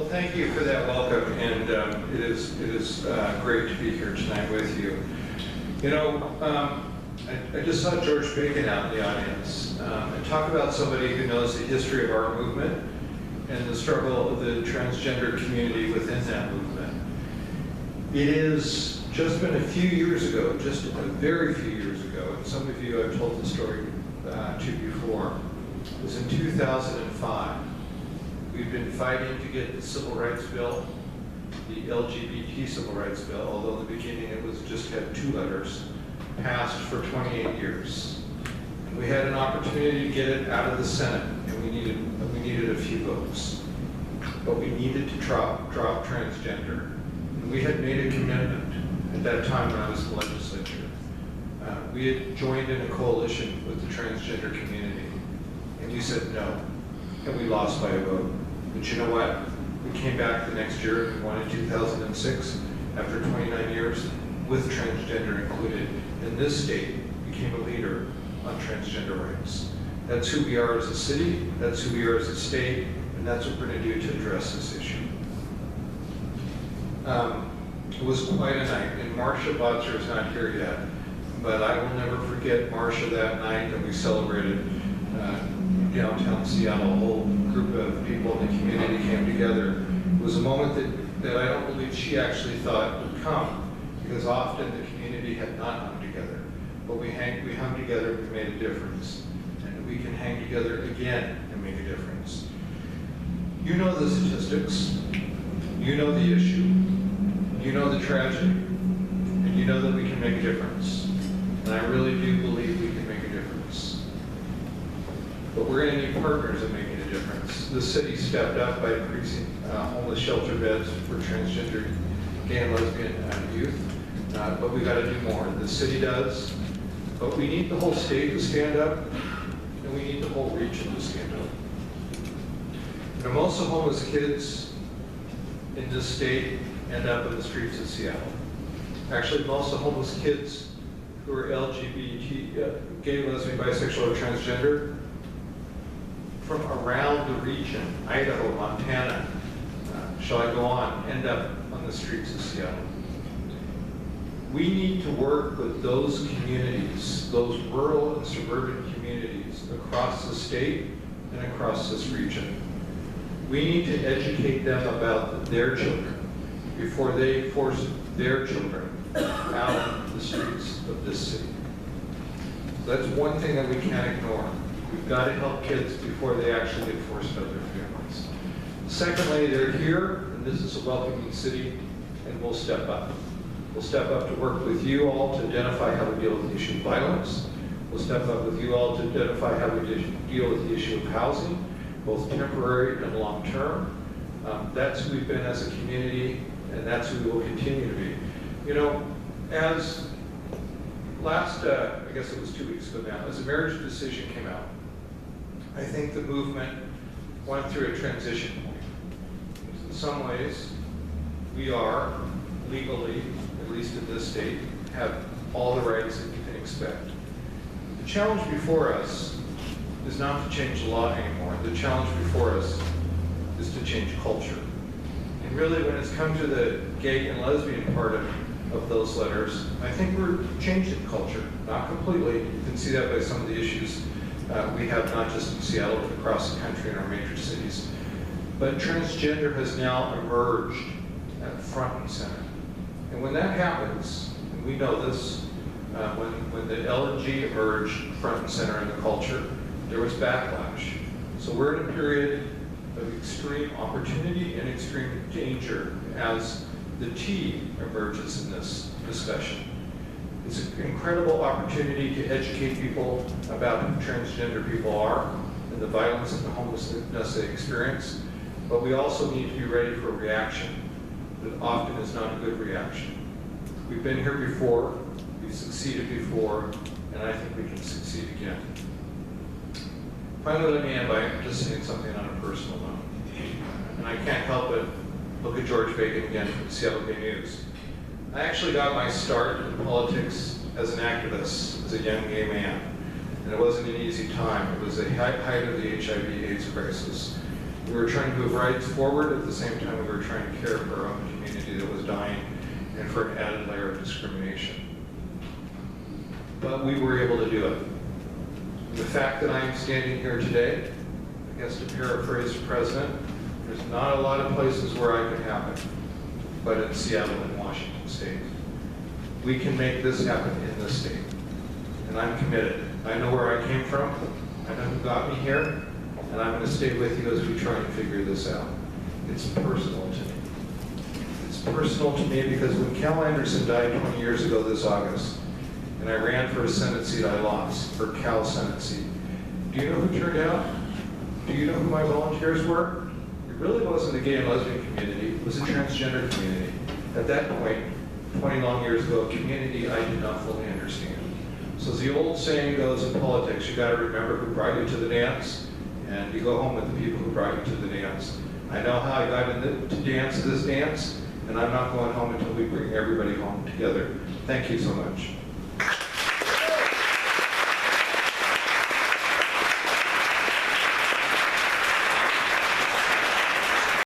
Well, thank you for that welcome, and it is great to be here tonight with you. You know, I just saw George Bacon out in the audience, and talk about somebody who knows the history of our movement and the struggle of the transgender community within that movement. It is just been a few years ago, just a very few years ago, and some of you I've told the story to before. It was in 2005. We've been fighting to get the Civil Rights Bill, the LGBT Civil Rights Bill, although in the beginning it was just had 2 letters, passed for 28 years. And we had an opportunity to get it out of the Senate, and we needed a few votes. But we needed to drop transgender. And we had made a commitment at that time when I was in the legislature. We had joined in a coalition with the transgender community, and we said no, and we lost by a vote. But you know what? We came back the next year and won in 2006, after 29 years, with transgender included, and this state became a leader on transgender rights. That's who we are as a city, that's who we are as a state, and that's what we're going to do to address this issue. It was quite a night, and Marcia Botzer is not here yet, but I will never forget Marcia that night that we celebrated downtown Seattle. A whole group of people in the community came together. It was a moment that I don't believe she actually thought would come, because often the community had not hung together. But we hung together, we made a difference. And we can hang together again and make a difference. You know the statistics, you know the issue, you know the tragedy, and you know that we can make a difference. And I really do believe we can make a difference. But we're going to need partners in making a difference. The city stepped up by increasing homeless shelter beds for transgender gay and lesbian youth, but we got to do more. The city does, but we need the whole state to stand up, and we need the whole region to stand up. You know, most of the homeless kids in this state end up in the streets of Seattle. Actually, most of the homeless kids who are LGBT, gay, lesbian, bisexual, or transgender, from around the region, Idaho, Montana, shall I go on, end up on the streets of Seattle. We need to work with those communities, those rural and suburban communities across the state and across this region. We need to educate them about their children before they force their children out of the streets of this city. So that's one thing that we can't ignore. We've got to help kids before they actually get forced out of their families. Secondly, they're here, and this is a welcoming city, and we'll step up. We'll step up to work with you all to identify how we deal with the issue of violence. We'll step up with you all to identify how we deal with the issue of housing, both temporary and long-term. That's who we've been as a community, and that's who we will continue to be. You know, as last, I guess it was 2 weeks ago now, as the marriage decision came out, I think the movement went through a transition point. In some ways, we are legally, at least in this state, have all the rights that you can expect. The challenge before us is not to change the law anymore. The challenge before us is to change culture. And really, when it's come to the gay and lesbian part of those letters, I think we're changing culture. Not completely. You can see that by some of the issues we have, not just in Seattle, but across the country in our major cities. But transgender has now emerged at front and center. And when that happens, and we know this, when the LNG emerged front and center in the culture, there was backlash. So we're in a period of extreme opportunity and extreme danger as the T emerges in this discussion. It's an incredible opportunity to educate people about who transgender people are and the violence and the homelessness they experience, but we also need to be ready for a reaction that often is not a good reaction. We've been here before, we've succeeded before, and I think we can succeed again. Finally, let me end by just saying something on a personal note. And I can't help but look at George Bacon again from the Seattle Bay News. I actually got my start in politics as an activist, as a young gay man. And it wasn't an easy time. It was the height of the HIV/AIDS crisis. We were trying to move rights forward at the same time we were trying to care for our own community that was dying and for an added layer of discrimination. But we were able to do it. The fact that I'm standing here today, I guess to paraphrase the president, there's not a lot of places where I could happen, but in Seattle and Washington State. We can make this happen in this state, and I'm committed. I know where I came from, I know who got me here, and I'm going to stay with you as we try and figure this out. It's personal to me. It's personal to me because when Cal Anderson died 20 years ago this August, and I ran for a Senate seat I lost, for Cal's Senate seat, do you know who turned out? Do you know who my volunteers were? It really wasn't the gay and lesbian community, it was a transgender community. At that point, 20 long years ago, a community I did not fully understand. So as the old saying goes in politics, you got to remember who brought you to the dance, and you go home with the people who brought you to the dance. I know how I got into this dance, and I'm not going home until we bring everybody home together. Thank you so much.